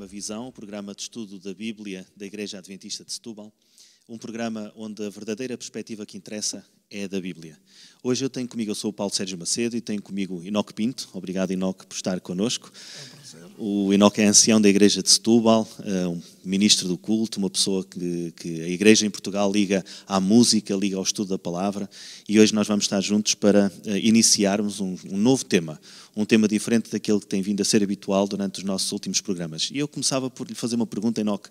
Visão, o programa de estudo da Bíblia da Igreja Adventista de Setúbal, um programa onde a verdadeira perspectiva que interessa é a da Bíblia. Hoje eu sou o Paulo Sérgio Macedo e tenho comigo Enoque Pinto. Obrigado, Enoque, por estar connosco. É um prazer. O Enoque é ancião da Igreja de Setúbal, um ministro do culto, uma pessoa que a Igreja em Portugal liga à música, liga ao estudo da palavra, e hoje nós vamos estar juntos para iniciarmos um novo tema, um tema diferente daquele que tem vindo a ser habitual durante os nossos últimos programas. E eu começava por lhe fazer uma pergunta, Enoque.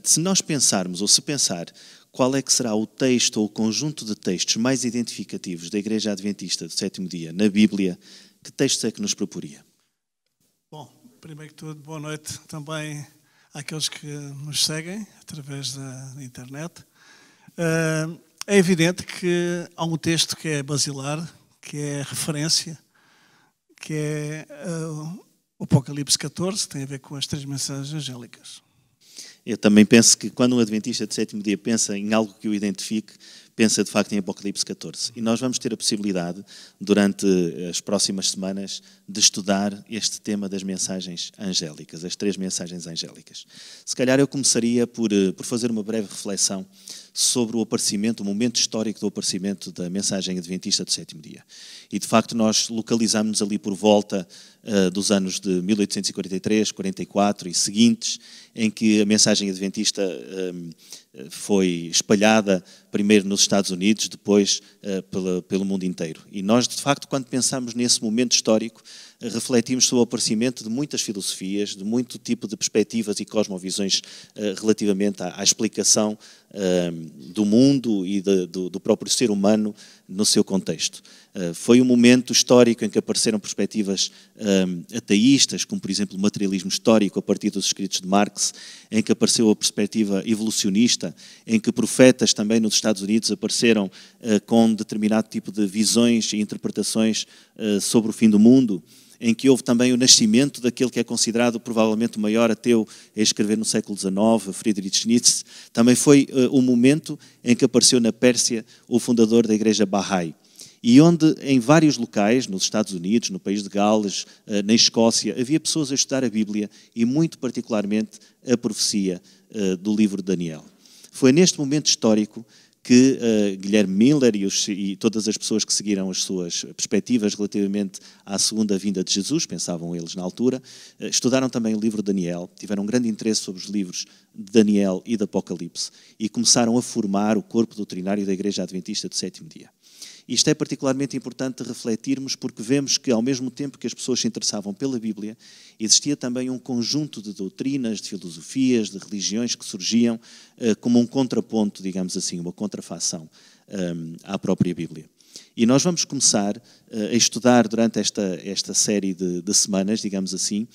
Se nós pensarmos, ou se pensar, qual é que será o texto ou o conjunto de textos mais identificativos da Igreja Adventista do Sétimo Dia na Bíblia, que textos é que nos proporia? Bom, primeiro que tudo, boa noite também àqueles que nos seguem através da internet. É evidente que há um texto que é basilar, que é referência, que é o Apocalipse 14, que tem a ver com as três mensagens angélicas. Eu também penso que quando um adventista de sétimo dia pensa em algo que o identifique, pensa de facto em Apocalipse 14. E nós vamos ter a possibilidade, durante as próximas semanas, de estudar este tema das mensagens angélicas, as três mensagens angélicas. Se calhar eu começaria por fazer uma breve reflexão sobre o aparecimento, o momento histórico do aparecimento da mensagem adventista do sétimo dia. E de facto nós localizamos-nos ali por volta dos anos de 1843, 44 e seguintes, em que a mensagem adventista foi espalhada primeiro nos Estados Unidos, depois pelo mundo inteiro. E nós, de facto, quando pensamos nesse momento histórico, refletimos sobre o aparecimento de muitas filosofias, de muito tipo de perspectivas e cosmovisões relativamente à explicação do mundo e do próprio ser humano no seu contexto. Foi um momento histórico em que apareceram perspectivas ateístas, como por exemplo o materialismo histórico a partir dos escritos de Marx, em que apareceu a perspectiva evolucionista, em que profetas também nos Estados Unidos apareceram com determinado tipo de visões e interpretações sobre o fim do mundo, em que houve também o nascimento daquele que é considerado provavelmente o maior ateu a escrever no século XIX, Friedrich Nietzsche. Também foi o momento em que apareceu na Pérsia o fundador da Igreja Bahá'í. E onde, em vários locais, nos Estados Unidos, no país de Gales, na Escócia, havia pessoas a estudar a Bíblia e, muito particularmente, a profecia do livro de Daniel. Foi neste momento histórico que Guilherme Miller e todas as pessoas que seguiram as suas perspectivas relativamente à segunda vinda de Jesus, pensavam eles na altura, estudaram também o livro de Daniel, tiveram um grande interesse sobre os livros de Daniel e de Apocalipse e começaram a formar o corpo doutrinário da Igreja Adventista do Sétimo Dia. Isto é particularmente importante refletirmos porque vemos que, ao mesmo tempo que as pessoas se interessavam pela Bíblia, existia também um conjunto de doutrinas, de filosofias, de religiões que surgiam como um contraponto, digamos assim, uma contrafação à própria Bíblia. E nós vamos começar a estudar durante esta série de semanas, digamos assim,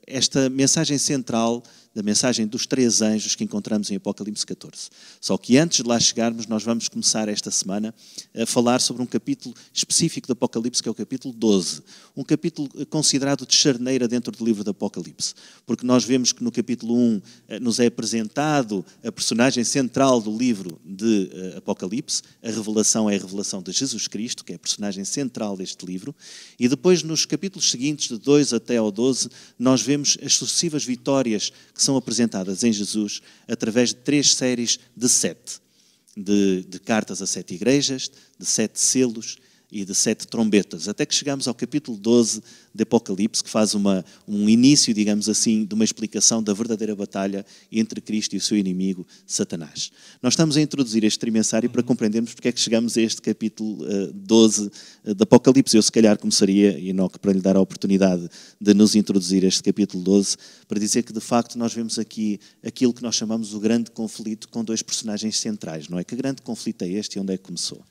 esta mensagem central da mensagem dos três anjos que encontramos em Apocalipse 14. Só que antes de lá chegarmos, nós vamos começar esta semana a falar sobre um capítulo específico do Apocalipse, que é o capítulo 12. Um capítulo considerado de charneira dentro do livro do Apocalipse. Porque nós vemos que no capítulo 1 nos é apresentado a personagem central do livro de Apocalipse. A revelação é a revelação de Jesus Cristo, que é a personagem central deste livro. E depois, nos capítulos seguintes, de 2 até ao 12, nós vemos as sucessivas vitórias que são apresentadas em Jesus através de 3 séries de 7, de cartas a 7 igrejas, de 7 selos e de 7 trombetas, até que chegamos ao capítulo 12 de Apocalipse, que faz um início, digamos assim, de uma explicação da verdadeira batalha entre Cristo e o seu inimigo, Satanás. Nós estamos a introduzir este trimensário para compreendermos porque é que chegamos a este capítulo 12 de Apocalipse. Eu, se calhar, começaria, Enoque, para lhe dar a oportunidade de nos introduzir este capítulo 12, para dizer que, de facto, nós vemos aqui aquilo que nós chamamos o grande conflito com 2 personagens centrais, não é? Que grande conflito é este e onde é que começou?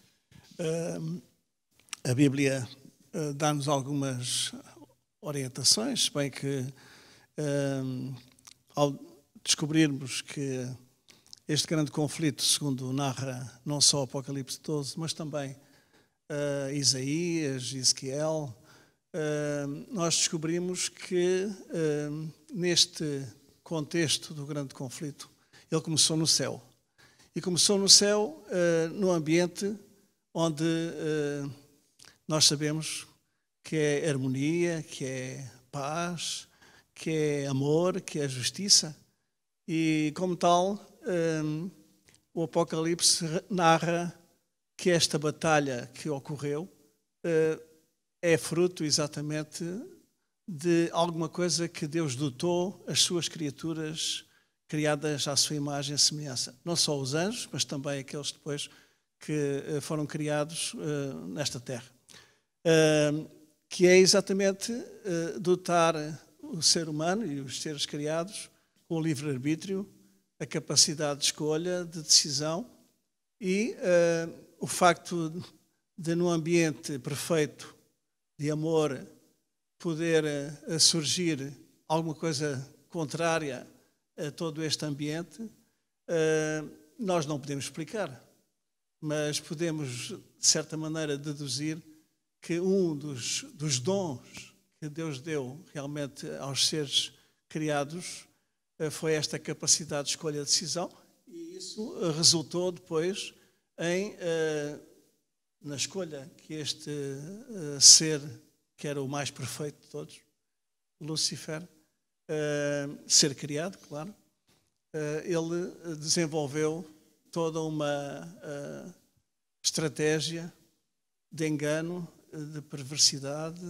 A Bíblia dá-nos algumas orientações, se bem que ao descobrirmos que este grande conflito, segundo narra não só Apocalipse 12, mas também Isaías, Ezequiel, nós descobrimos que neste contexto do grande conflito, ele começou no céu. E começou no céu, no ambiente onde nós sabemos que é harmonia, que é paz, que é amor, que é justiça. E, como tal, o Apocalipse narra que esta batalha que ocorreu é fruto exatamente de alguma coisa que Deus dotou as suas criaturas criadas à sua imagem e semelhança. Não só os anjos, mas também aqueles depois que foram criados nesta terra. Que é exatamente dotar o ser humano e os seres criados com o livre-arbítrio, a capacidade de escolha, de decisão e o facto de, num ambiente perfeito de amor, poder surgir alguma coisa contrária a todo este ambiente, nós não podemos explicar, mas podemos, de certa maneira, deduzir que um dos dons que Deus deu realmente aos seres criados foi esta capacidade de escolha e decisão, e isso resultou depois na escolha que este ser, que era o mais perfeito de todos, Lúcifer, ser criado, claro, ele desenvolveu toda uma estratégia de engano, de perversidade,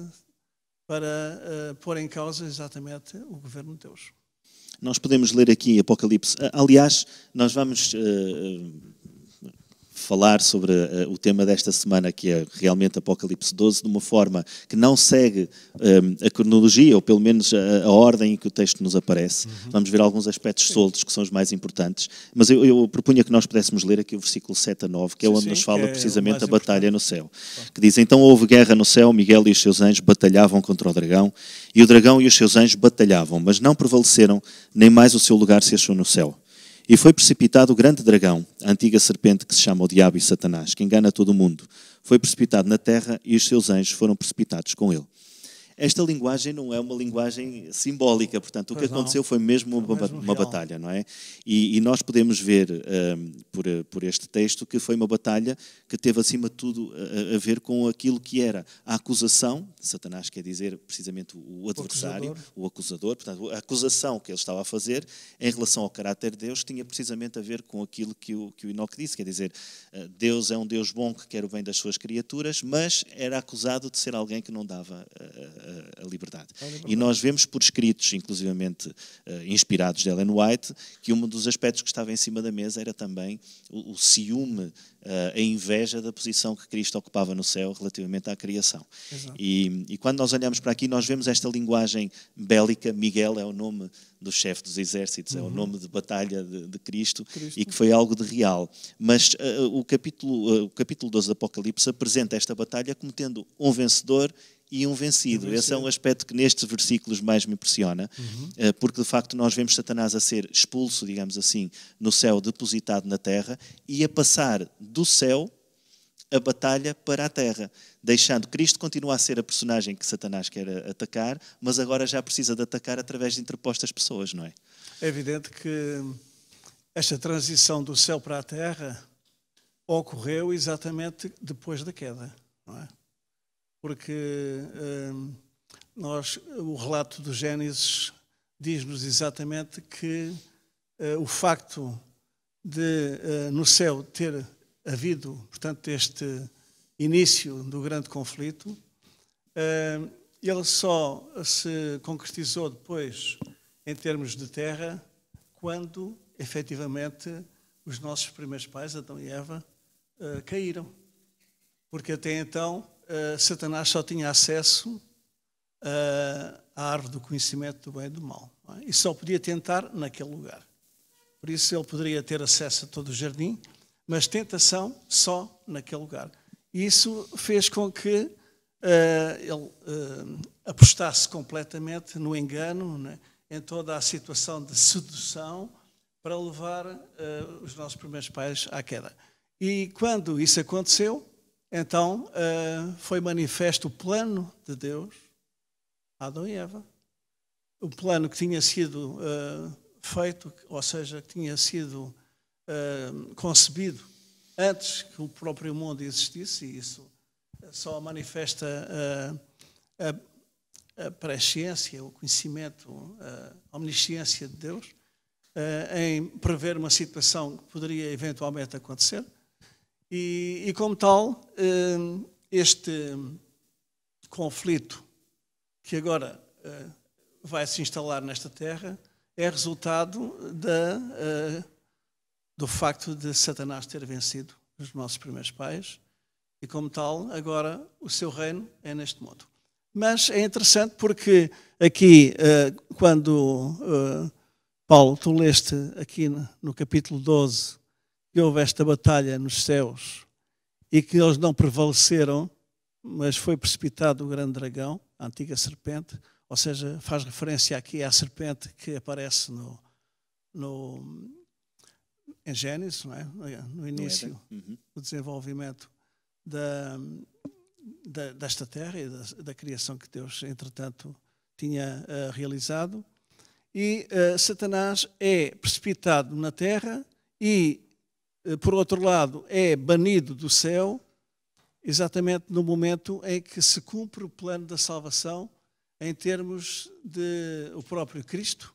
para pôr em causa exatamente o governo de Deus. Nós podemos ler aqui Apocalipse. Aliás, nós vamos falar sobre o tema desta semana, que é realmente Apocalipse 12, de uma forma que não segue a cronologia, ou pelo menos a ordem em que o texto nos aparece. Vamos ver alguns aspectos soltos, que são os mais importantes. Mas eu propunha que nós pudéssemos ler aqui o versículo 7 a 9, que é onde nos fala precisamente a batalha no céu. Que diz: então houve guerra no céu, Miguel e os seus anjos batalhavam contra o dragão, e o dragão e os seus anjos batalhavam, mas não prevaleceram, nem mais o seu lugar se achou no céu. E foi precipitado o grande dragão, a antiga serpente que se chama o Diabo e Satanás, que engana todo o mundo. Foi precipitado na terra e os seus anjos foram precipitados com ele. Esta linguagem não é uma linguagem simbólica, portanto, o que aconteceu foi mesmo uma batalha, não é? E nós podemos ver, por este texto, que foi uma batalha que teve, acima de tudo, a ver com aquilo que era a acusação. Satanás quer dizer, precisamente, o adversário, o acusador. Portanto, a acusação que ele estava a fazer em relação ao caráter de Deus tinha precisamente a ver com aquilo que o Enoque disse, quer dizer, Deus é um Deus bom que quer o bem das suas criaturas, mas era acusado de ser alguém que não dava a liberdade. E nós vemos por escritos, inclusivamente inspirados de Ellen White, que um dos aspectos que estava em cima da mesa era também o ciúme, a inveja da posição que Cristo ocupava no céu relativamente à criação. E quando nós olhamos para aqui, nós vemos esta linguagem bélica. Miguel é o nome do chefe dos exércitos, é o nome de batalha de Cristo, e que foi algo de real. Mas o capítulo 12 do Apocalipse apresenta esta batalha como tendo um vencedor e um vencido. Esse é um aspecto que nestes versículos mais me impressiona, porque de facto nós vemos Satanás a ser expulso, digamos assim, no céu, depositado na terra, e a passar do céu a batalha para a terra, deixando Cristo continuar a ser a personagem que Satanás quer atacar, mas agora já precisa de atacar através de interpostas pessoas, não é? É evidente que esta transição do céu para a terra ocorreu exatamente depois da queda, não é? Porque o relato do Gênesis diz-nos exatamente que o facto de no céu ter havido, portanto, este início do grande conflito, ele só se concretizou depois em termos de terra quando, efetivamente, os nossos primeiros pais, Adão e Eva, caíram. Porque até então Satanás só tinha acesso à árvore do conhecimento do bem e do mal, não é? E só podia tentar naquele lugar. Por isso ele poderia ter acesso a todo o jardim, mas tentação só naquele lugar. E isso fez com que ele apostasse completamente no engano, né, em toda a situação de sedução, para levar os nossos primeiros pais à queda. E quando isso aconteceu, então foi manifesto o plano de Deus a Adão e Eva. O plano que tinha sido feito, ou seja, que tinha sido concebido antes que o próprio mundo existisse, e isso só manifesta a presciência, o conhecimento, a omnisciência de Deus, em prever uma situação que poderia eventualmente acontecer. E como tal, este conflito que agora vai se instalar nesta terra é resultado do facto de Satanás ter vencido os nossos primeiros pais e, como tal, agora o seu reino é neste mundo. Mas é interessante porque aqui, quando, Paulo, tu leste aqui no capítulo 12 que houve esta batalha nos céus e que eles não prevaleceram, mas foi precipitado o grande dragão, a antiga serpente, ou seja, faz referência aqui à serpente que aparece em Gênesis, não é? No início do desenvolvimento desta terra e da criação que Deus, entretanto, tinha realizado. E Satanás é precipitado na terra e, por outro lado, é banido do céu exatamente no momento em que se cumpre o plano da salvação em termos de o próprio Cristo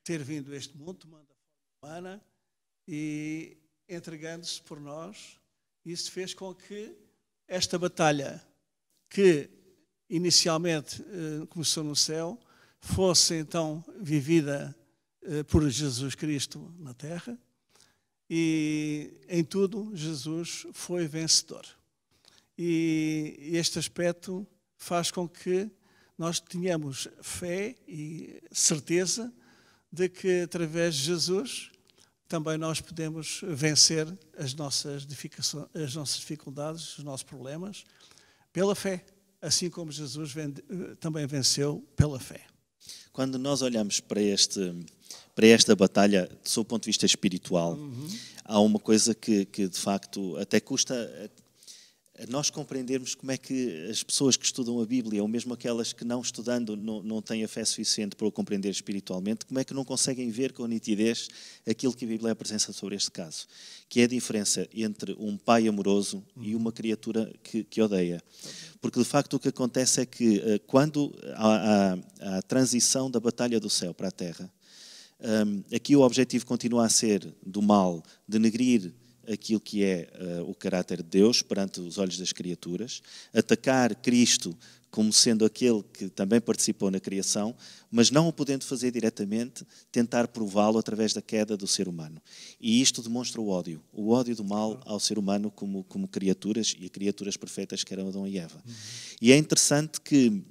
ter vindo a este mundo, tomando a forma humana e entregando-se por nós. Isso fez com que esta batalha, que inicialmente começou no céu, fosse então vivida por Jesus Cristo na terra, e em tudo Jesus foi vencedor. E este aspecto faz com que nós tenhamos fé e certeza de que através de Jesus também nós podemos vencer as nossas dificuldades, os nossos problemas, pela fé, assim como Jesus também venceu pela fé. Quando nós olhamos para esta batalha, do seu ponto de vista espiritual, há uma coisa que de facto até custa a nós compreendermos como é que as pessoas que estudam a Bíblia, ou mesmo aquelas que não estudando não têm a fé suficiente para o compreender espiritualmente, como é que não conseguem ver com nitidez aquilo que a Bíblia apresenta sobre este caso, que é a diferença entre um pai amoroso e uma criatura que odeia. Porque de facto o que acontece é que quando há a transição da batalha do céu para a terra, aqui o objetivo continua a ser do mal denegrir aquilo que é o caráter de Deus perante os olhos das criaturas, atacar Cristo como sendo aquele que também participou na criação, mas não o podendo fazer diretamente, tentar prová-lo através da queda do ser humano. E isto demonstra o ódio do mal ao ser humano como criaturas, e criaturas perfeitas que eram Adão e Eva. E é interessante que,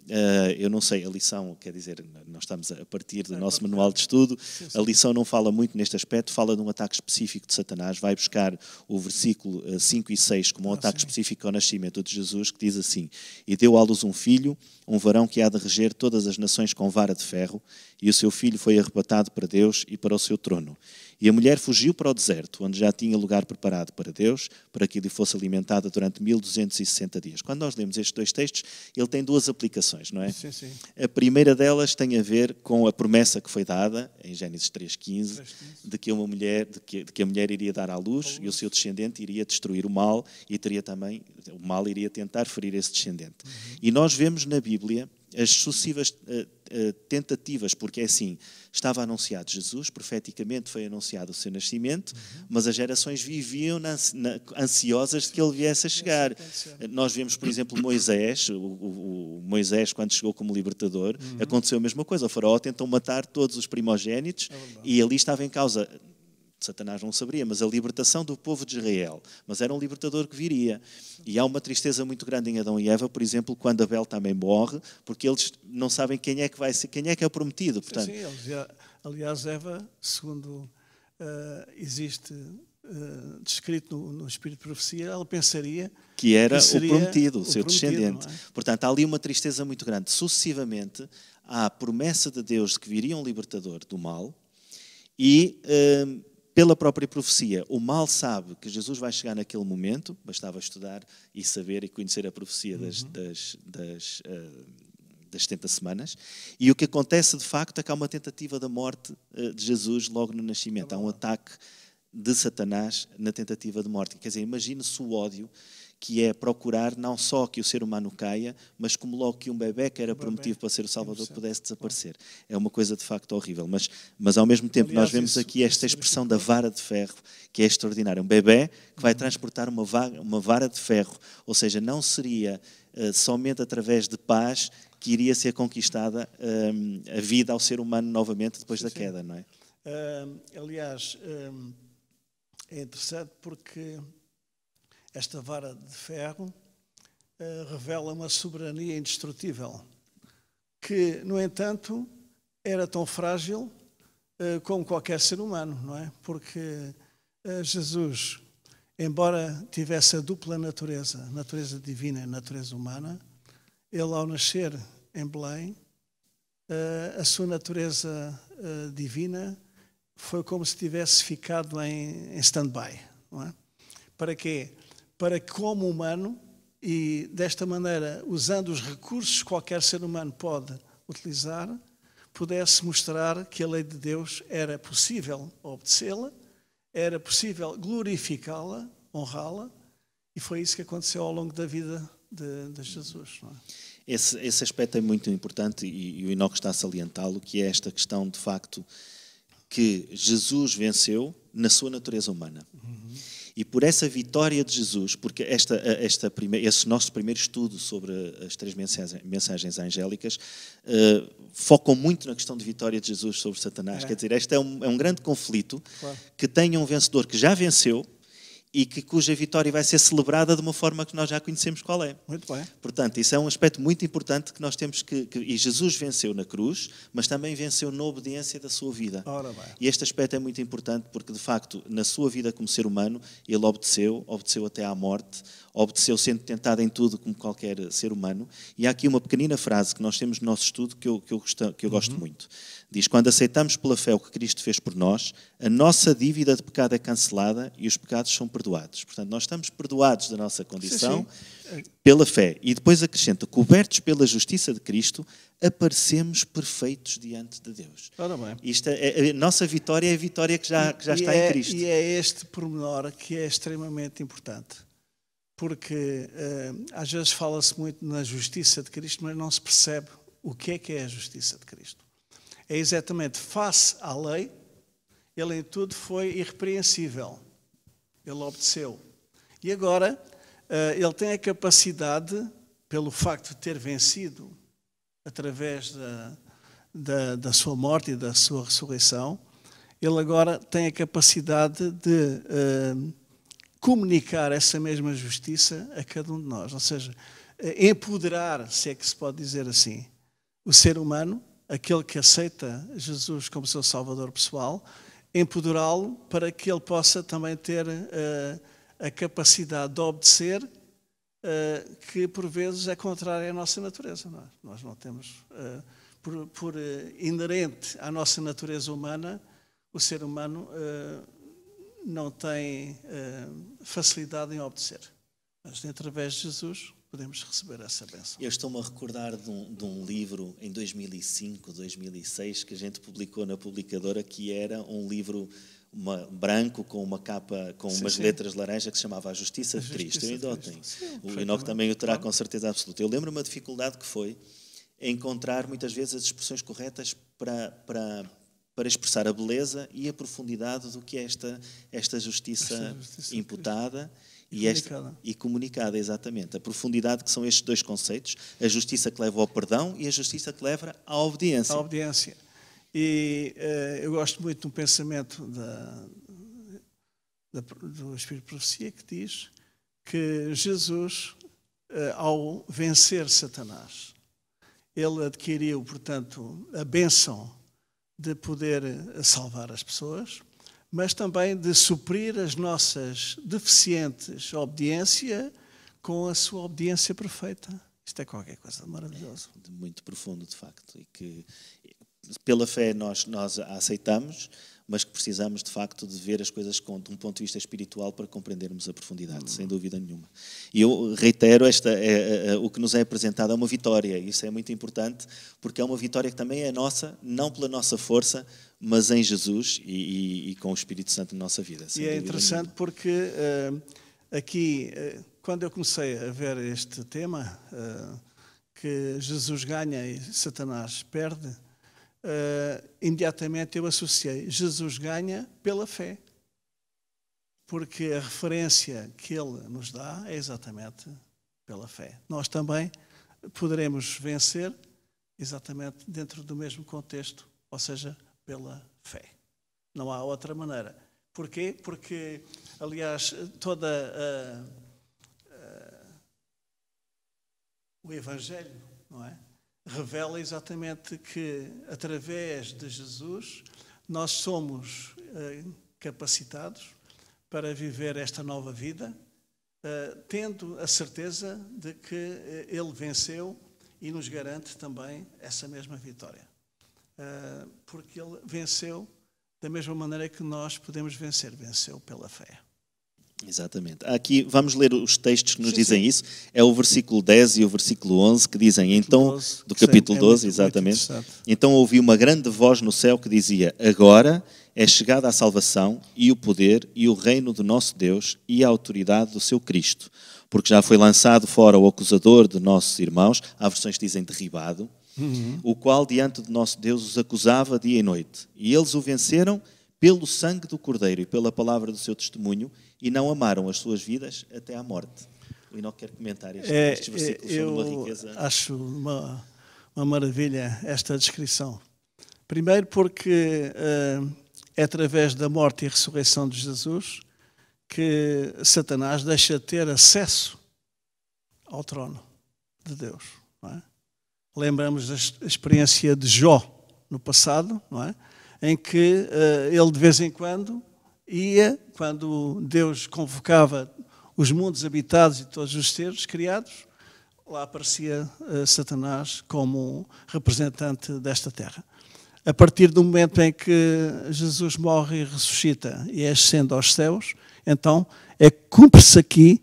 eu não sei, a lição, quer dizer, nós estamos a partir do nosso manual de estudo, a lição não fala muito neste aspecto, fala de um ataque específico de Satanás, vai buscar o versículo 5 e 6 como um ataque específico ao nascimento de Jesus, que diz assim: e deu à luz um filho, um varão que há de reger todas as nações com vara de ferro, e o seu filho foi arrebatado para Deus e para o seu trono. E a mulher fugiu para o deserto, onde já tinha lugar preparado para Deus, para que lhe fosse alimentada durante 1260 dias. Quando nós lemos estes dois textos, ele tem duas aplicações, não é? Sim, sim. A primeira delas tem a ver com a promessa que foi dada, em Gênesis 3,15, de que a mulher iria dar à luz e o seu descendente iria destruir o mal, e o mal iria tentar ferir esse descendente. E nós vemos na Bíblia as sucessivas tentativas, porque é assim, estava anunciado Jesus, profeticamente foi anunciado o seu nascimento, mas as gerações viviam ansiosas de que ele viesse a chegar. Nós vemos, por exemplo, Moisés, o Moisés, quando chegou como libertador, aconteceu a mesma coisa. O faraó tentou matar todos os primogénitos e ali estava em causa, Satanás não saberia, mas a libertação do povo de Israel. Mas era um libertador que viria. E há uma tristeza muito grande em Adão e Eva, por exemplo, quando Abel também morre, porque eles não sabem quem é que vai ser, quem é que é o prometido. Portanto, sim, aliás, Eva, segundo existe descrito no Espírito de Profecia, ela pensaria que era o prometido, o seu prometido, descendente. não é? Portanto, há ali uma tristeza muito grande. Sucessivamente, há a promessa de Deus de que viria um libertador do mal, e pela própria profecia, o mal sabe que Jesus vai chegar naquele momento, bastava estudar e saber e conhecer a profecia das 70 semanas, e o que acontece de facto é que há uma tentativa da morte de Jesus logo no nascimento, há um ataque de Satanás na tentativa de morte. Quer dizer, imagine-se o ódio que é procurar não só que o ser humano caia, mas como logo que um bebê que era prometido para ser o Salvador pudesse desaparecer. É uma coisa de facto horrível, mas ao mesmo tempo nós vemos aqui esta expressão da vara de ferro, que é extraordinária. Um bebê que vai transportar uma vara de ferro, ou seja, não seria somente através de paz que iria ser conquistada a vida ao ser humano novamente depois da queda, não é? Aliás, é interessante porque esta vara de ferro revela uma soberania indestrutível, que, no entanto, era tão frágil como qualquer ser humano, não é? Porque Jesus, embora tivesse a dupla natureza, natureza divina e natureza humana, ele, ao nascer em Belém, a sua natureza divina foi como se tivesse ficado em stand-by, não é? Para quê? Para que, como humano, e desta maneira, usando os recursos que qualquer ser humano pode utilizar, pudesse mostrar que a lei de Deus era possível obedecê-la, era possível glorificá-la, honrá-la, e foi isso que aconteceu ao longo da vida de Jesus, não é? Esse aspecto é muito importante e o Enoque está a salientá-lo, que é esta questão, de facto, que Jesus venceu na sua natureza humana. E por essa vitória de Jesus, porque esse nosso primeiro estudo sobre as 3 mensagens angélicas focam muito na questão de vitória de Jesus sobre Satanás. Quer dizer, este é um grande conflito, claro, que tem um vencedor que já venceu e cuja vitória vai ser celebrada de uma forma que nós já conhecemos qual é. Muito bem. Portanto, isso é um aspecto muito importante que nós temos e Jesus venceu na cruz, mas também venceu na obediência da sua vida. Ora bem. E este aspecto é muito importante porque, de facto, na sua vida como ser humano, ele obedeceu até à morte, obedeceu sendo tentado em tudo como qualquer ser humano. E há aqui uma pequenina frase que nós temos no nosso estudo que eu gosto muito. Diz: quando aceitamos pela fé o que Cristo fez por nós, a nossa dívida de pecado é cancelada e os pecados são perdoados. Portanto, nós estamos perdoados da nossa condição pela fé. E depois acrescenta: cobertos pela justiça de Cristo, aparecemos perfeitos diante de Deus. Ora bem. Isto a nossa vitória é a vitória que já está em Cristo. E é este pormenor que é extremamente importante. Porque às vezes fala-se muito na justiça de Cristo, mas não se percebe o que é a justiça de Cristo. É exatamente face à lei, ele em tudo foi irrepreensível. Ele obedeceu. E agora, ele tem a capacidade, pelo facto de ter vencido através da sua morte e da sua ressurreição, ele agora tem a capacidade de comunicar essa mesma justiça a cada um de nós. Ou seja, empoderar, se é que se pode dizer assim, o ser humano, aquele que aceita Jesus como seu Salvador pessoal, empoderá-lo para que ele possa também ter a capacidade de obedecer, que por vezes é contrária à nossa natureza. Nós não temos, por inerente à nossa natureza humana, o ser humano não tem facilidade em obedecer. Mas através de Jesus podemos receber essa bênção. Eu estou-me a recordar de um livro em 2005, 2006, que a gente publicou na publicadora, que era um livro branco com uma capa, com umas letras laranja, que se chamava A Justiça de Cristo. Eu ainda o tenho. O Enoque também o terá, com certeza absoluta. Eu lembro-me a dificuldade que foi encontrar muitas vezes as expressões corretas para expressar a beleza e a profundidade do que é esta justiça imputada e comunicada, exatamente. A profundidade que são estes dois conceitos, a justiça que leva ao perdão e a justiça que leva à obediência. A obediência. E eu gosto muito de um pensamento do Espírito de Profecia que diz que Jesus, ao vencer Satanás, ele adquiriu, portanto, a bênção de poder salvar as pessoas, mas também de suprir as nossas deficientes obediência com a sua obediência perfeita. Isto é qualquer coisa maravilhosa. Muito profundo, de facto. E que, pela fé, nós a aceitamos, mas que precisamos, de facto, de ver as coisas de um ponto de vista espiritual para compreendermos a profundidade, sem dúvida nenhuma. E eu reitero, o que nos é apresentado é uma vitória. Isso é muito importante, porque é uma vitória que também é nossa, não pela nossa força, mas em Jesus e com o Espírito Santo na nossa vida. E é interessante porque aqui, quando eu comecei a ver este tema, que Jesus ganha e Satanás perde, imediatamente eu associei Jesus ganha pela fé. Porque a referência que ele nos dá é exatamente pela fé. Nós também poderemos vencer exatamente dentro do mesmo contexto, ou seja, pela fé. Não há outra maneira. Porquê? Porque, aliás, o Evangelho, não é? Revela exatamente que, através de Jesus, nós somos capacitados para viver esta nova vida, tendo a certeza de que Ele venceu e nos garante também essa mesma vitória. Porque Ele venceu da mesma maneira que nós podemos vencer, venceu pela fé. Exatamente. Aqui vamos ler os textos que nos dizem isso. É o versículo 10 e o versículo 11 que dizem, então, 12, do capítulo 12, muito, exatamente. Muito então ouvi uma grande voz no céu que dizia, agora é chegada a salvação e o poder e o reino do nosso Deus e a autoridade do seu Cristo, porque já foi lançado fora o acusador de nossos irmãos, há versões que dizem derribado, o qual diante de nosso Deus os acusava dia e noite. E eles o venceram pelo sangue do Cordeiro e pela palavra do seu testemunho e não amaram as suas vidas até à morte. O Inoc quer comentar estes versículos sobre uma riqueza. Eu acho uma maravilha esta descrição. Primeiro porque é através da morte e ressurreição de Jesus que Satanás deixa de ter acesso ao trono de Deus. Não é? Lembramos da experiência de Jó no passado, não é? Em que ele de vez em quando ia, quando Deus convocava os mundos habitados e todos os seres criados, lá aparecia Satanás como representante desta terra. A partir do momento em que Jesus morre e ressuscita e ascende aos céus, então cumpre-se aqui,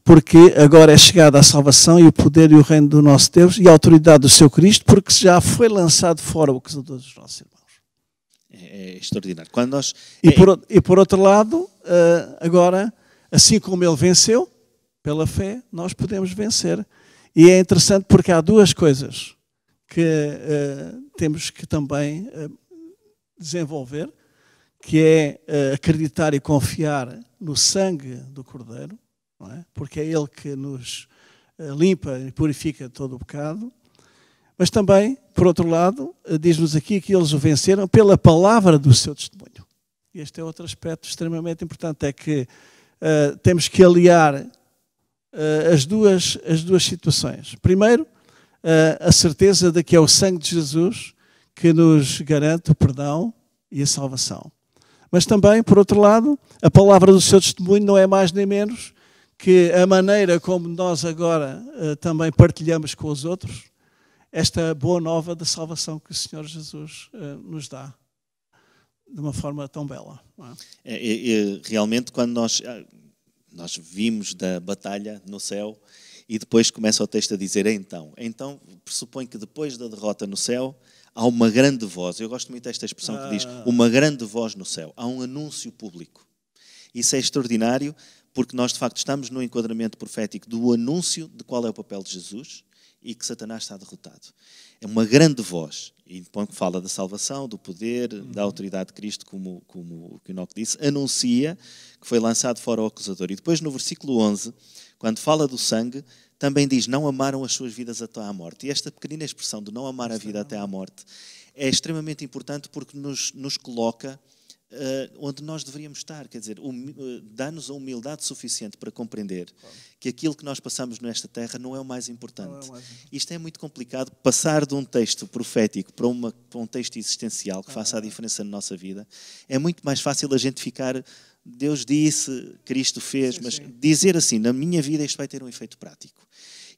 porque agora é chegada a salvação e o poder e o reino do nosso Deus e a autoridade do seu Cristo, porque já foi lançado fora o acusador dos nossos irmãos. É extraordinário. Quando nós... E por outro lado, agora, assim como ele venceu, pela fé, nós podemos vencer. E é interessante porque há duas coisas que temos que também desenvolver, que é acreditar e confiar no sangue do Cordeiro, não é? Porque é ele que nos limpa e purifica todo o pecado. Mas também, por outro lado, diz-nos aqui que eles o venceram pela palavra do seu testemunho. Este é outro aspecto extremamente importante, é que temos que aliar as duas situações. Primeiro, a certeza de que é o sangue de Jesus que nos garante o perdão e a salvação. Mas também, por outro lado, a palavra do seu testemunho não é mais nem menos que a maneira como nós agora também partilhamos com os outros esta boa nova da salvação que o Senhor Jesus nos dá de uma forma tão bela. Não é? Realmente, quando nós vimos da batalha no céu e depois começa o texto a dizer então pressupõe que depois da derrota no céu há uma grande voz. Eu gosto muito desta expressão que diz uma grande voz no céu. Há um anúncio público. Isso é extraordinário porque nós de facto estamos no enquadramento profético do anúncio de qual é o papel de Jesus e que Satanás está derrotado. É uma grande voz, e depois fala da salvação, do poder, da autoridade de Cristo, como o Enoch disse, anuncia que foi lançado fora o acusador. E depois no versículo 11, quando fala do sangue, também diz, não amaram as suas vidas até à morte. E esta pequenina expressão de não amar a vida até à morte é extremamente importante porque nos coloca onde nós deveríamos estar, quer dizer, dá-nos a humildade suficiente para compreender que aquilo que nós passamos nesta terra não é o mais importante. Isto é muito complicado, passar de um texto profético para um texto existencial que faça a diferença na nossa vida. É muito mais fácil a gente ficar, Deus disse, Cristo fez, mas dizer assim, na minha vida isto vai ter um efeito prático.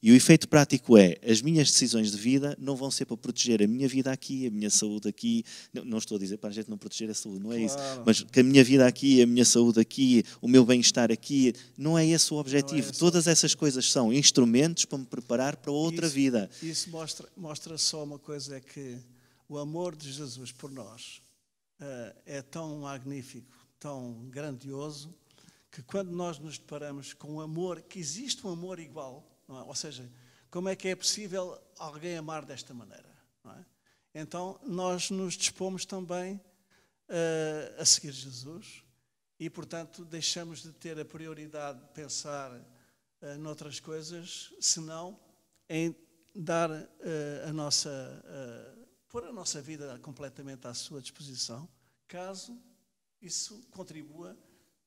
E o efeito prático é, as minhas decisões de vida não vão ser para proteger a minha vida aqui, a minha saúde aqui. Não estou a dizer para a gente não proteger a saúde, não é isso. Mas que a minha vida aqui, a minha saúde aqui, o meu bem-estar aqui, não é esse o objetivo. Todas essas coisas são instrumentos para me preparar para outra vida. Isso mostra só uma coisa, é que o amor de Jesus por nós é tão magnífico, tão grandioso, que quando nós nos deparamos com um amor, que existe um amor igual, não é? Ou seja, como é que é possível alguém amar desta maneira? Não é? Então, nós nos dispomos também a seguir Jesus e, portanto, deixamos de ter a prioridade de pensar noutras coisas, senão em dar pôr a nossa vida completamente à sua disposição, caso isso contribua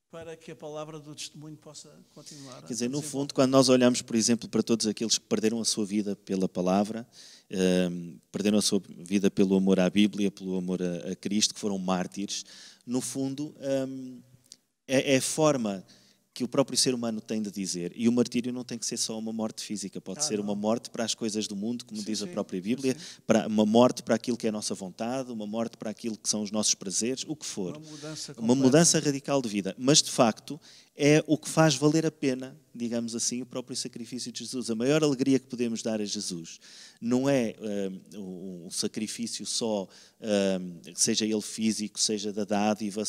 para que a palavra do testemunho possa continuar. Quer dizer, no fundo, quando nós olhamos, por exemplo, para todos aqueles que perderam a sua vida pela palavra, perderam a sua vida pelo amor à Bíblia, pelo amor a Cristo, que foram mártires, no fundo, é a forma que o próprio ser humano tem de dizer. E o martírio não tem que ser só uma morte física, pode ser uma morte para as coisas do mundo, como diz a própria Bíblia, para uma morte para aquilo que é a nossa vontade, uma morte para aquilo que são os nossos prazeres, o que for. Uma mudança radical de vida. Mas, de facto, é o que faz valer a pena, digamos assim, o próprio sacrifício de Jesus. A maior alegria que podemos dar a Jesus não é um sacrifício só, seja ele físico, seja da dádiva,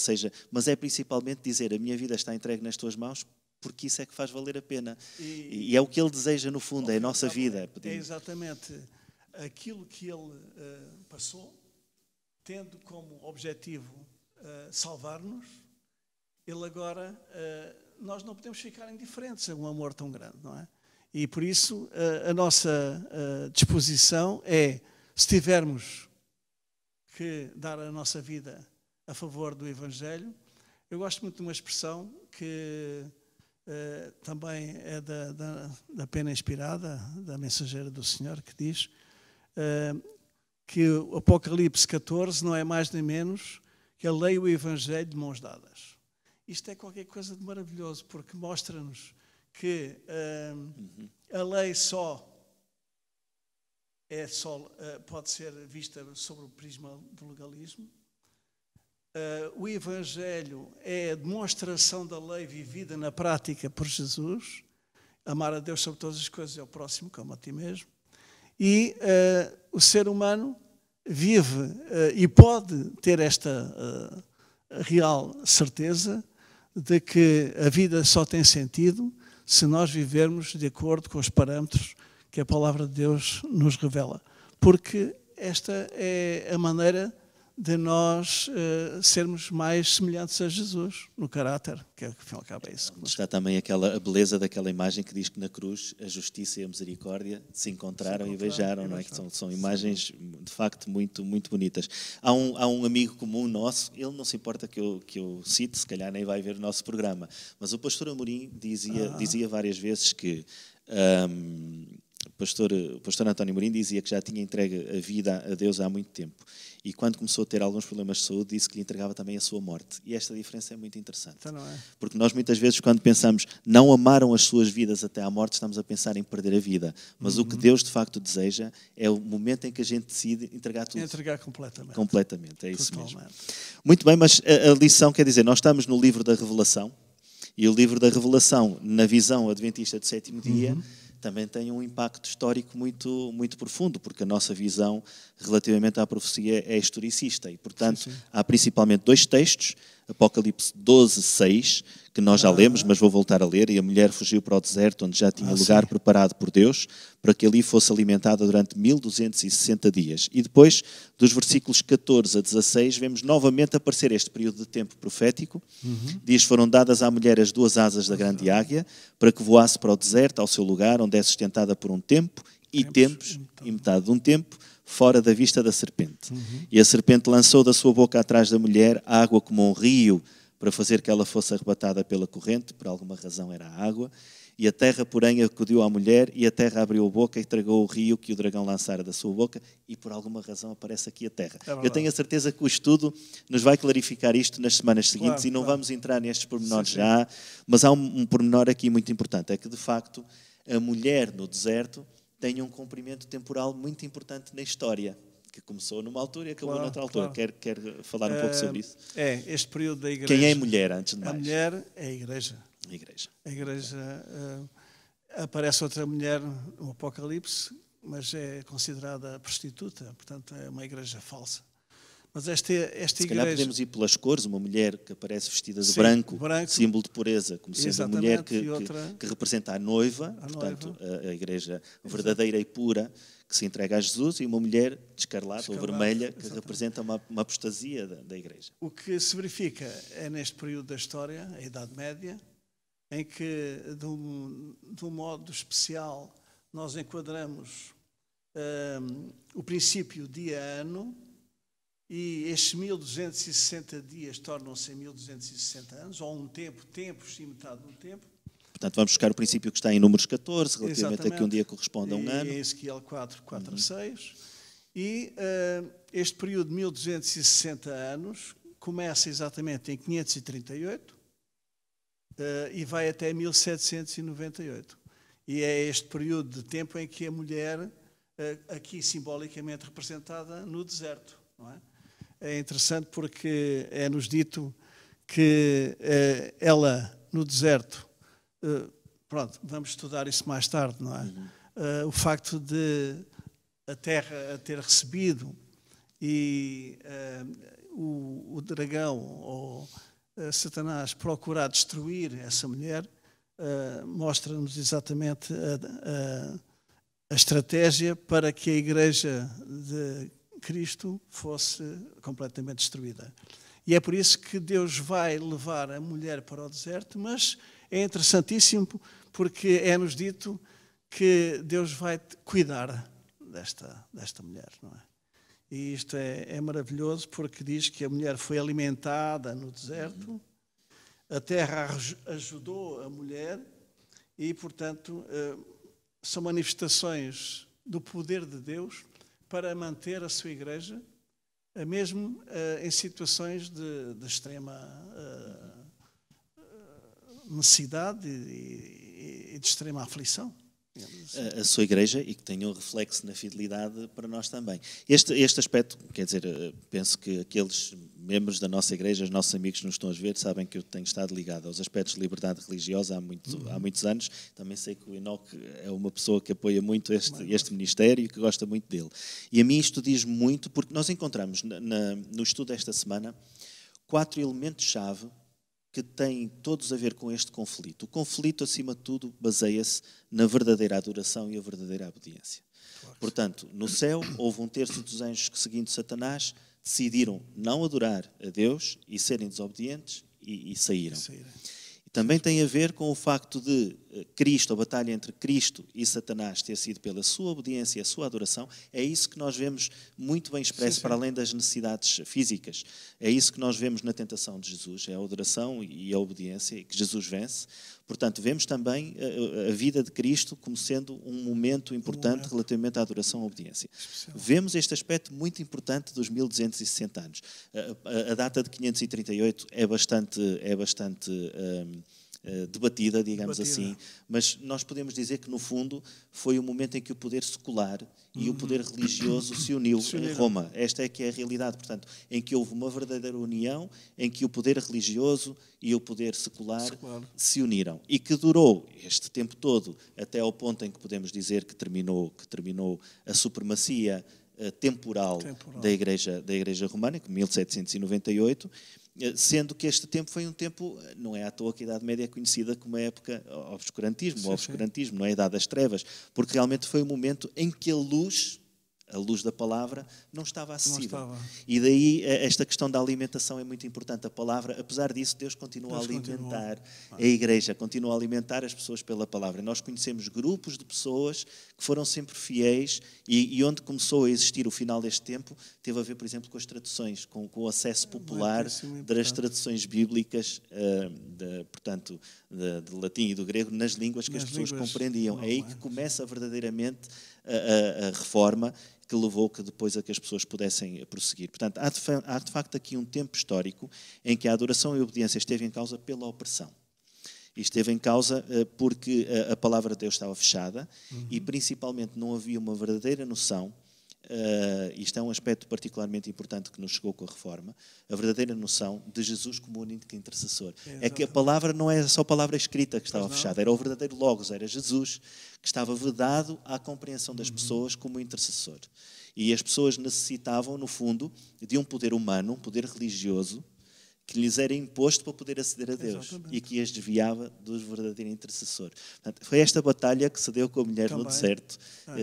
mas é principalmente dizer: a minha vida está entregue nas tuas mãos, porque isso é que faz valer a pena. E é o que ele deseja, no fundo, é a nossa vida. É exatamente aquilo que ele passou, tendo como objetivo salvar-nos. Ele agora, nós não podemos ficar indiferentes a um amor tão grande, não é? E por isso a nossa disposição é, se tivermos que dar a nossa vida a favor do Evangelho. Eu gosto muito de uma expressão que também é da Pena Inspirada, da Mensageira do Senhor, que diz que o Apocalipse 14 não é mais nem menos que a lei e o Evangelho de mãos dadas. Isto é qualquer coisa de maravilhoso, porque mostra-nos que a lei pode ser vista sobre o prisma do legalismo. O Evangelho é a demonstração da lei vivida na prática por Jesus. Amar a Deus sobre todas as coisas e ao próximo como a ti mesmo. E o ser humano vive e pode ter esta real certeza de que a vida só tem sentido se nós vivermos de acordo com os parâmetros que a palavra de Deus nos revela. Porque esta é a maneira de nós sermos mais semelhantes a Jesus no caráter, que afinal acaba isso. Está também a beleza daquela imagem que diz que na cruz a justiça e a misericórdia se encontraram e beijaram, não é? Que são imagens de facto muito, muito bonitas. Há um amigo comum nosso, ele não se importa que eu cite, se calhar nem vai ver o nosso programa, mas o pastor Amorim dizia várias vezes que o pastor António Amorim dizia que já tinha entregue a vida a Deus há muito tempo. E quando começou a ter alguns problemas de saúde, disse que lhe entregava também a sua morte. E esta diferença é muito interessante. Então não é? Porque nós muitas vezes, quando pensamos não amaram as suas vidas até à morte, estamos a pensar em perder a vida. Mas o que Deus de facto deseja é o momento em que a gente decide entregar tudo. Entregar completamente. Completamente, é isso Totalmente. mesmo. Muito bem, mas a lição quer dizer, nós estamos no livro da Revelação, e o livro da Revelação, na visão adventista do sétimo dia, também tem um impacto histórico muito, muito profundo, porque a nossa visão relativamente à profecia é historicista. E, portanto, há principalmente dois textos, Apocalipse 12, 6, que nós já lemos, mas vou voltar a ler. E a mulher fugiu para o deserto, onde já tinha lugar preparado por Deus, para que ali fosse alimentada durante 1260 dias. E depois, dos versículos 14 a 16, vemos novamente aparecer este período de tempo profético. Diz: foram dadas à mulher as duas asas da grande águia, para que voasse para o deserto, ao seu lugar, onde é sustentada por um tempo, e tempos, e metade de um tempo, fora da vista da serpente. E a serpente lançou da sua boca atrás da mulher água como um rio, para fazer que ela fosse arrebatada pela corrente, por alguma razão era a água. E a terra, porém, acudiu à mulher, e a terra abriu a boca e tragou o rio que o dragão lançara da sua boca, e por alguma razão aparece aqui a terra. Eu tenho a certeza que o estudo nos vai clarificar isto nas semanas seguintes, e não vamos entrar nestes pormenores já, mas há um pormenor aqui muito importante, é que, de facto, a mulher no deserto tem um comprimento temporal muito importante na história, que começou numa altura e acabou noutra altura. Quer falar um pouco sobre isso? Este período da igreja... Quem é a mulher, antes de mais? A mulher é a igreja. A igreja aparece outra mulher no Apocalipse, mas é considerada prostituta, portanto é uma igreja falsa. Mas esta Se calhar igreja... podemos ir pelas cores, uma mulher que aparece vestida de Sim, branco, branco, símbolo de pureza, como sendo a mulher que outra... que representa a noiva, portanto, a igreja verdadeira e pura, que se entrega a Jesus, e uma mulher de escarlate ou vermelha, que representa uma apostasia da igreja. O que se verifica é neste período da história, a Idade Média, em que, de um modo especial, nós enquadramos o princípio dia-ano, e estes 1260 dias tornam-se em 1260 anos, ou um tempo, tempos e metade do tempo. Portanto, vamos buscar o princípio que está em Números 14, relativamente Exatamente. a que um dia corresponde a um ano. E em Ezequiel 4 a 6. E este período de 1260 anos começa exatamente em 538 e vai até 1798. E é este período de tempo em que a mulher, aqui simbolicamente representada no deserto, não é? É interessante porque é-nos dito que ela, no deserto, pronto, vamos estudar isso mais tarde, não é? O facto de a terra a ter recebido e o dragão ou Satanás procurar destruir essa mulher, mostra-nos exatamente a estratégia para que a igreja de Cristo fosse completamente destruída. E é por isso que Deus vai levar a mulher para o deserto, mas é interessantíssimo porque é-nos dito que Deus vai cuidar desta mulher, não é? E isto é maravilhoso porque diz que a mulher foi alimentada no deserto, a terra ajudou a mulher e, portanto, são manifestações do poder de Deus para manter a sua igreja, mesmo em situações de extrema necessidade e de extrema aflição. A sua igreja e que tenha um reflexo na fidelidade para nós também. Este aspecto, quer dizer, penso que aqueles membros da nossa igreja, os nossos amigos que nos estão a ver, sabem que eu tenho estado ligado aos aspectos de liberdade religiosa há muitos anos. Também sei que o Enoque é uma pessoa que apoia muito este ministério e que gosta muito dele. E a mim isto diz muito, porque nós encontramos no estudo desta semana 4 elementos-chave que têm todos a ver com este conflito. O conflito, acima de tudo, baseia-se na verdadeira adoração e a verdadeira obediência. Portanto, no céu, houve 1/3 dos anjos que, seguindo Satanás, decidiram não adorar a Deus e serem desobedientes e saíram. Também tem a ver com o facto de Cristo, a batalha entre Cristo e Satanás ter sido pela sua obediência e a sua adoração. É isso que nós vemos muito bem expresso, para além das necessidades físicas. É isso que nós vemos na tentação de Jesus, é a adoração e a obediência que Jesus vence. Portanto, vemos também a vida de Cristo como sendo um momento importante relativamente à adoração e à obediência. Vemos este aspecto muito importante dos 1260 anos. A data de 538 é bastante debatida, digamos assim, mas nós podemos dizer que, no fundo, foi o momento em que o poder secular e o poder religioso se uniu em Roma. Esta é que é a realidade, portanto, em que houve uma verdadeira união, em que o poder religioso e o poder secular se uniram e que durou este tempo todo até ao ponto em que podemos dizer que terminou a supremacia temporal da Igreja Romana, em 1798, sendo que este tempo foi um tempo, não é à toa que a Idade Média é conhecida como a época obscurantismo, não é a Idade das Trevas, porque realmente foi um momento em que a luz da palavra não estava acessível. E daí esta questão da alimentação é muito importante. A palavra, apesar disso, Deus continua a alimentar a igreja, continua a alimentar as pessoas pela palavra. Nós conhecemos grupos de pessoas que foram sempre fiéis e onde começou a existir o final deste tempo teve a ver, por exemplo, com as traduções, com o acesso popular das traduções bíblicas, portanto, de latim e do grego, nas línguas que as pessoas compreendiam. É aí que começa verdadeiramente a reforma que levou que depois a que as pessoas pudessem prosseguir. Portanto, há de facto aqui um tempo histórico em que a adoração e a obediência esteve em causa pela opressão. E esteve em causa porque a palavra de Deus estava fechada e principalmente não havia uma verdadeira noção, isto é um aspecto particularmente importante que nos chegou com a reforma, a verdadeira noção de Jesus como único intercessor. É que a palavra não é só a palavra escrita que estava fechada, era o verdadeiro Logos, era Jesus que estava vedado à compreensão das pessoas como intercessor. E as pessoas necessitavam, no fundo, de um poder humano, um poder religioso, que lhes era imposto para poder aceder a Deus. Exatamente. E que as desviava do verdadeiro intercessor. Portanto, foi esta batalha que se deu com a mulher no deserto,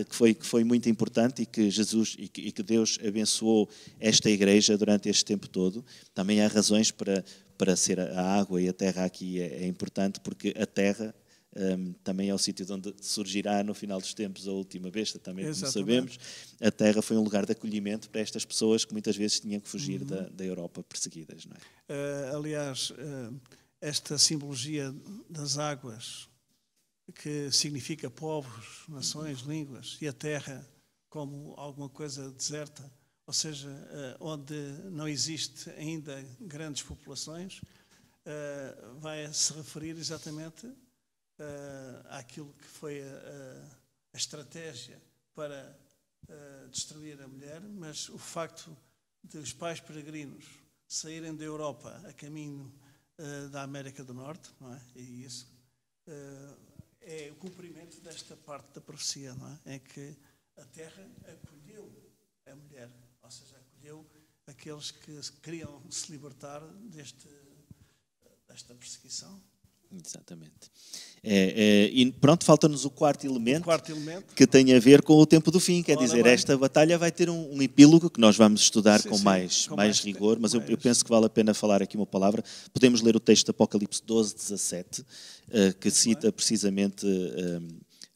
que foi muito importante, e que Jesus e que Deus abençoou esta igreja durante este tempo todo. Também há razões para ser a água e a terra aqui é importante, porque a terra também é o sítio de onde surgirá no final dos tempos a última besta, também como sabemos. A terra foi um lugar de acolhimento para estas pessoas que muitas vezes tinham que fugir da Europa perseguidas, não é? Aliás, esta simbologia das águas, que significa povos, nações, línguas, e a terra como alguma coisa deserta, ou seja, onde não existe ainda grandes populações, vai se referir exatamente àquilo que foi a estratégia para destruir a mulher, mas o facto de os pais peregrinos saírem da Europa a caminho da América do Norte, não é? E isso é o cumprimento desta parte da profecia, não é? Em que a terra acolheu a mulher, ou seja, acolheu aqueles que queriam se libertar desta perseguição. Exatamente. E pronto, falta-nos o quarto elemento, que tem a ver com o tempo do fim. Quer dizer, esta batalha vai ter um epílogo que nós vamos estudar com mais rigor, mas eu penso que vale a pena falar aqui uma palavra. Podemos ler o texto de Apocalipse 12:17, que cita precisamente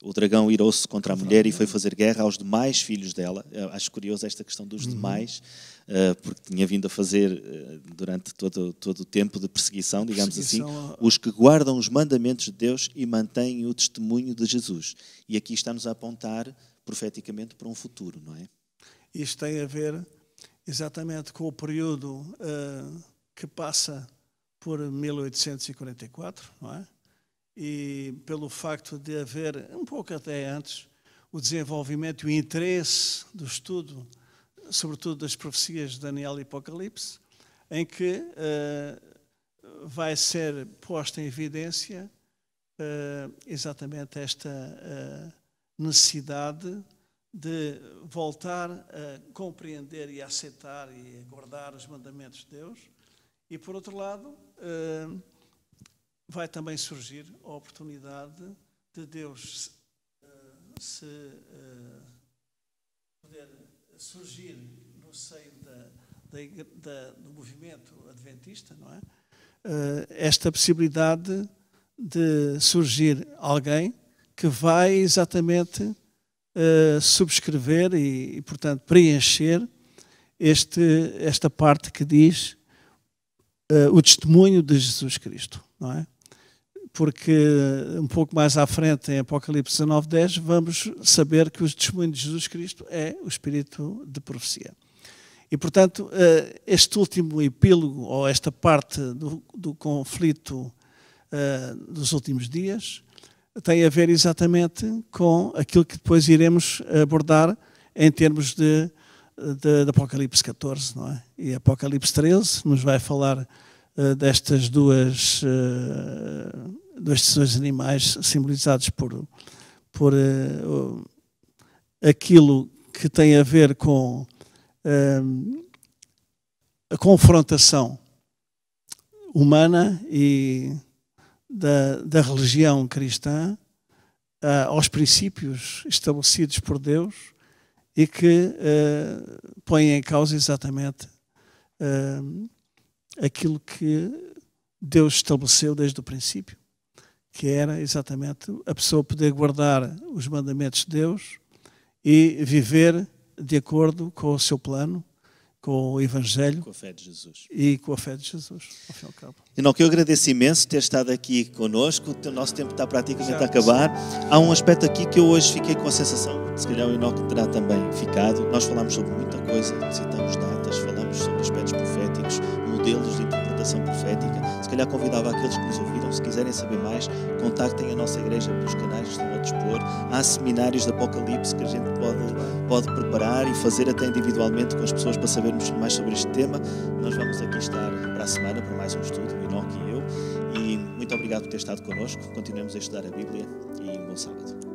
o dragão irou-se contra a mulher e foi fazer guerra aos demais filhos dela. Eu acho curioso esta questão dos demais, porque tinha vindo a fazer durante todo o tempo de perseguição, digamos assim, os que guardam os mandamentos de Deus e mantêm o testemunho de Jesus. E aqui está-nos a apontar profeticamente para um futuro, não é? Isto tem a ver exatamente com o período que passa por 1844, não é? E pelo facto de haver, um pouco até antes, o desenvolvimento e o interesse do estudo, sobretudo das profecias de Daniel e Apocalipse, em que vai ser posta em evidência exatamente esta necessidade de voltar a compreender e a aceitar e a guardar os mandamentos de Deus. E, por outro lado, vai também surgir a oportunidade de Deus poder surgir no seio do movimento adventista, não é? Esta possibilidade de surgir alguém que vai exatamente subscrever e, portanto, preencher esta parte que diz o testemunho de Jesus Cristo, não é? Porque um pouco mais à frente, em Apocalipse 19:10, vamos saber que o testemunho de Jesus Cristo é o espírito de profecia. E, portanto, este último epílogo, ou esta parte do conflito dos últimos dias, tem a ver exatamente com aquilo que depois iremos abordar em termos de Apocalipse 14, não é? E Apocalipse 13 nos vai falar destas dois tesouros animais simbolizados por aquilo que tem a ver com a confrontação humana e da religião cristã aos princípios estabelecidos por Deus e que põem em causa exatamente aquilo que Deus estabeleceu desde o princípio, que era exatamente a pessoa poder guardar os mandamentos de Deus e viver de acordo com o seu plano, com o Evangelho, com a fé de Jesus. E com a fé de Jesus, ao fim e ao cabo. Enoque, eu agradeço imenso ter estado aqui connosco. O nosso tempo está praticamente a acabar. Há um aspecto aqui que eu hoje fiquei com a sensação, se calhar o Enoque terá também ficado. Nós falamos sobre muita coisa, citamos datas, falamos sobre aspectos proféticos, modelos de interpretação profética. Se calhar convidava aqueles que nos ouviram, se quiserem saber mais, contactem a nossa igreja pelos canais que estão a dispor. Há seminários de Apocalipse que a gente pode preparar e fazer até individualmente com as pessoas para sabermos mais sobre este tema. Nós vamos aqui estar para a semana para mais um estudo, o Enoque e eu. E muito obrigado por ter estado connosco. Continuamos a estudar a Bíblia e um bom sábado.